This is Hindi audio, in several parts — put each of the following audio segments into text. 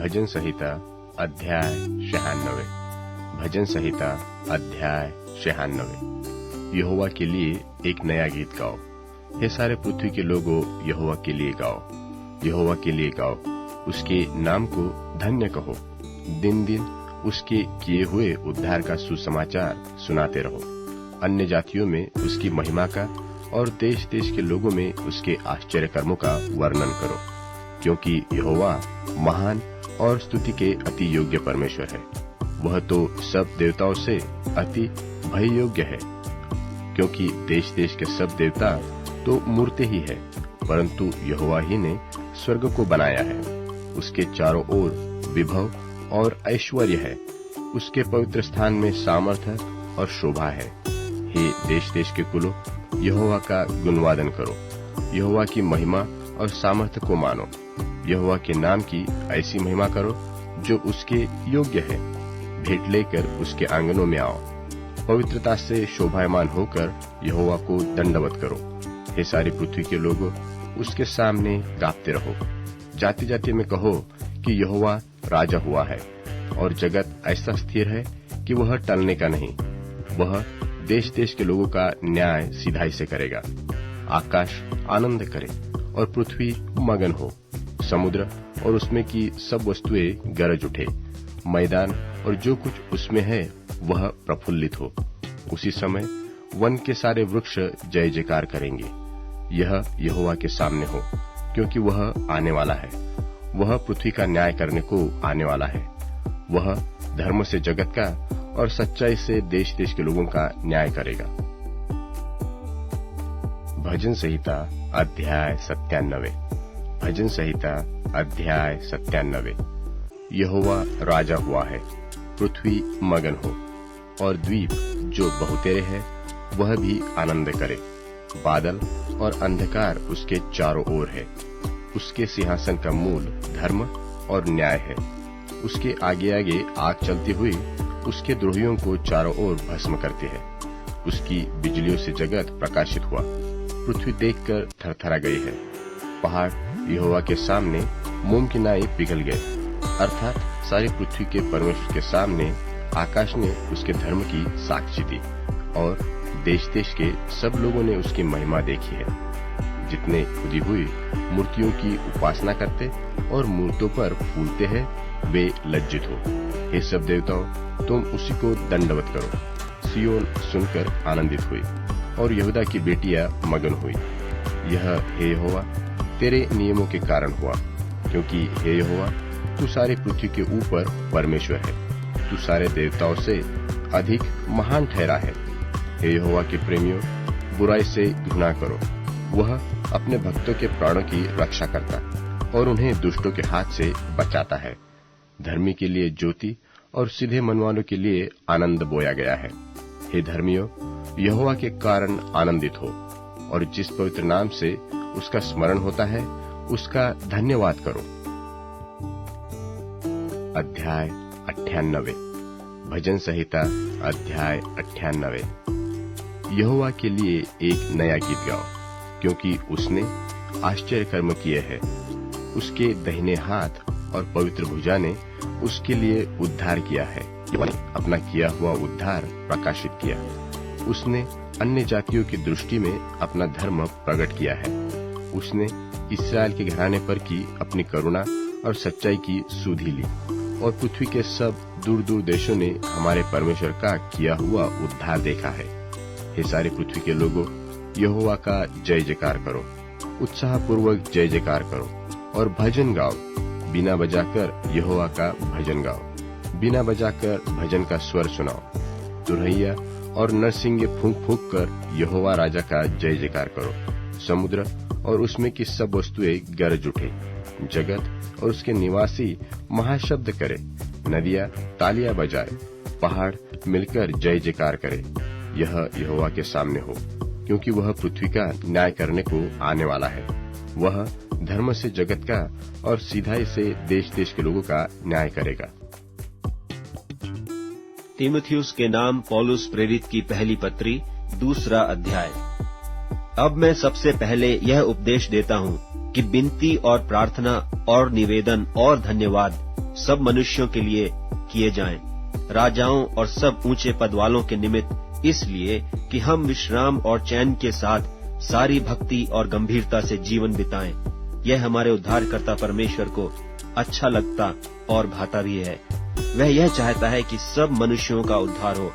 भजन संहिता अध्याय 96। भजन संहिता अध्याय 96। यहोवा के लिए एक नया गीत गाओ। हे सारे पृथ्वी के लोगों, यहोवा के लिए गाओ, यहोवा के लिए गाओ। उसके नाम को धन्य कहो। दिन दिन उसके किए हुए उद्धार का सुसमाचार सुनाते रहो। अन्य जातियों में उसकी महिमा का और देश देश के लोगों में उसके आश्चर्य कर्मों का वर्णन करो, क्योंकि यहोवा महान और स्तुति के अति योग्य परमेश्वर है। वह तो सब देवताओं से अति भय योग्य है, क्योंकि देश देश के सब देवता तो मूर्ति ही है, परंतु यहोवा ही ने स्वर्ग को बनाया है। उसके चारों ओर विभव और ऐश्वर्य है। उसके पवित्र स्थान में सामर्थ्य और शोभा है। हे देश देश के कुलों, यहोवा का गुणवादन करो। यहोवा की महिमा और सामर्थ्य को मानो। यहोवा के नाम की ऐसी महिमा करो जो उसके योग्य है। भेंट लेकर उसके आंगनों में आओ। पवित्रता से शोभायमान होकर यहोवा को दंडवत करो। हे सारी पृथ्वी के लोगों, उसके सामने गाते रहो। जाति जाति में कहो कि यहोवा राजा हुआ है, और जगत ऐसा स्थिर है कि वह टलने का नहीं। वह देश देश के लोगों का न्याय सिधाई से करेगा। आकाश आनंद करे और पृथ्वी मगन हो। समुद्र और उसमें की सब वस्तुएं गरज उठे। मैदान और जो कुछ उसमें है वह प्रफुल्लित हो। उसी समय वन के सारे वृक्ष जय जयकार करेंगे। यह यहोवा के सामने हो, क्योंकि वह आने वाला है। वह पृथ्वी का न्याय करने को आने वाला है। वह धर्म से जगत का और सच्चाई से देश देश के लोगों का न्याय करेगा। भजन संहिता अध्याय 97। भजन संहिता अध्याय 97। यहोवा राजा हुआ है, पृथ्वी मगन हो, और द्वीप जो बहुतेरे है वह भी आनंद करे। बादल और अंधकार उसके चारों ओर है। उसके सिंहासन का मूल धर्म और न्याय है। उसके आगे आगे आग चलती हुई उसके द्रोहियों को चारों ओर भस्म करती है। उसकी बिजलियों से जगत प्रकाशित हुआ। पृथ्वी देखकर थरथरा गई है। पहाड़ यहोवा के सामने मोम की नाई पिघल गए, अर्थात सारी पृथ्वी के परमेश्वर के सामने आकाश ने उसके धर्म की साक्षी दी, और देश देश के सब लोगों ने उसकी महिमा देखी है। जितने खुदी हुई मूर्तियों की उपासना करते और मूर्तों पर फूलते हैं, वे लज्जित हो। हे सब देवताओं, तुम उसी को दंडवत करो। सियोन सुनकर आनंदित हुई, और यहूदा की बेटियां मगन हुई। यह हे यहोवा तेरे नियमों के कारण हुआ, क्योंकि हे यहोवा तू सारी पृथ्वी के ऊपर परमेश्वर है। तू सारे देवताओं से अधिक महान ठहरा है। हे यहोवा के प्रेमियों, बुराई से घृणा करो। वह अपने भक्तों के प्राणों की रक्षा करता और उन्हें दुष्टों के हाथ से बचाता है। धर्मी के लिए ज्योति और सीधे मन वालों के लिए आनंद बोया गया है। हे धर्मियों, यहोवा के कारण आनंदित हो, और जिस पवित्र नाम से उसका स्मरण होता है उसका धन्यवाद करो। अध्याय 98। भजन संहिता अध्याय 98। यहोवा के लिए एक नया गीत गाओ, क्योंकि उसने आश्चर्य कर्म किए हैं। उसके दाहिने हाथ और पवित्र भुजा ने उसके लिए उद्धार किया है। अपना किया हुआ उद्धार प्रकाशित किया। उसने अन्य जातियों की दृष्टि में अपना धर्म प्रकट किया है। उसने इस्राएल के घराने पर की अपनी करुणा और सच्चाई की सुधि ली, और पृथ्वी के सब दूर दूर देशों ने हमारे परमेश्वर का किया हुआ उद्धार देखा है। हे सारी पृथ्वी के लोगों, यहोवा का जय जयकार करो। उत्साहपूर्वक जय जयकार करो और भजन गाओ। बीना बजाकर यहोवा का भजन गाओ। बीना बजाकर भजन का स्वर सुनाओ। तुरहिया और नरसिंगे फूंक फूंक कर यहोवा राजा का जय जयकार करो। समुद्र और उसमें की सब वस्तुएं गरज उठे। जगत और उसके निवासी महाशब्द करे। नदियां तालियां बजाए। पहाड़ मिलकर जय जयकार करे। यह यहोवा के सामने हो, क्योंकि वह पृथ्वी का न्याय करने को आने वाला है। वह धर्म से जगत का और सीधाई से देश देश के लोगों का न्याय करेगा। तीमुथियुस के नाम पौलुस प्रेरित की पहली पत्री, 2 अध्याय। अब मैं सबसे पहले यह उपदेश देता हूँ कि विनती और प्रार्थना और निवेदन और धन्यवाद सब मनुष्यों के लिए किए जाएं, राजाओं और सब ऊंचे पद वालों के निमित्त, इसलिए कि हम विश्राम और चैन के साथ सारी भक्ति और गंभीरता से जीवन बिताएं। यह हमारे उद्धारकर्ता परमेश्वर को अच्छा लगता और भाता भी है। वह यह चाहता है कि सब मनुष्यों का उद्धार हो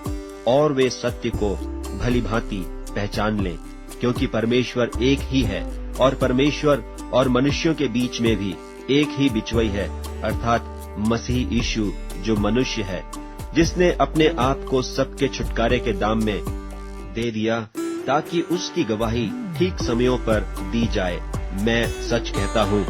और वे सत्य को भली भांति पहचान लें, क्योंकि परमेश्वर एक ही है और परमेश्वर और मनुष्यों के बीच में भी एक ही बिचवई है, अर्थात मसीह यीशु, जो मनुष्य है, जिसने अपने आप को सबके छुटकारे के दाम में दे दिया, ताकि उसकी गवाही ठीक समयों पर दी जाए। मैं सच कहता हूँ,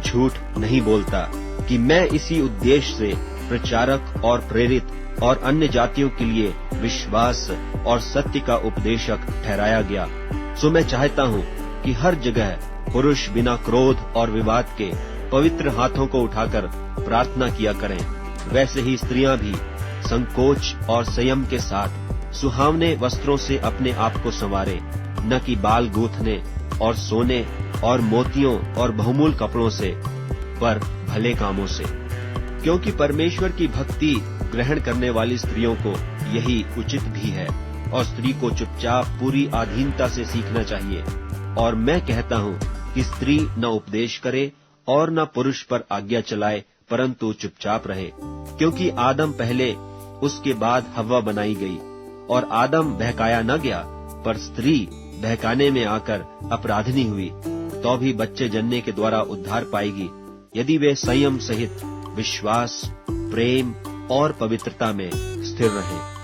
झूठ नहीं बोलता, कि मैं इसी उद्देश्य से प्रचारक और प्रेरित और अन्य जातियों के लिए विश्वास और सत्य का उपदेशक ठहराया गया। सो मैं चाहता हूँ कि हर जगह पुरुष बिना क्रोध और विवाद के पवित्र हाथों को उठाकर प्रार्थना किया करें। वैसे ही स्त्रियां भी संकोच और संयम के साथ सुहावने वस्त्रों से अपने आप को संवारे, न कि बाल गूंथने और सोने और मोतियों और बहुमूल्य कपड़ों से, पर भले कामों से। क्योंकि परमेश्वर की भक्ति ग्रहण करने वाली स्त्रियों को यही उचित भी है, और स्त्री को चुपचाप पूरी अधीनता से सीखना चाहिए। और मैं कहता हूँ कि स्त्री न उपदेश करे और न पुरुष पर आज्ञा चलाए, परंतु चुपचाप रहे, क्योंकि आदम पहले, उसके बाद हव्वा बनाई गई, और आदम बहकाया न गया, पर स्त्री बहकाने में आकर अपराधिनी हुई, तो भी बच्चे जन्ने के द्वारा उद्धार पाएगी, यदि वे संयम सहित विश्वास, प्रेम और पवित्रता में स्थिर रहें।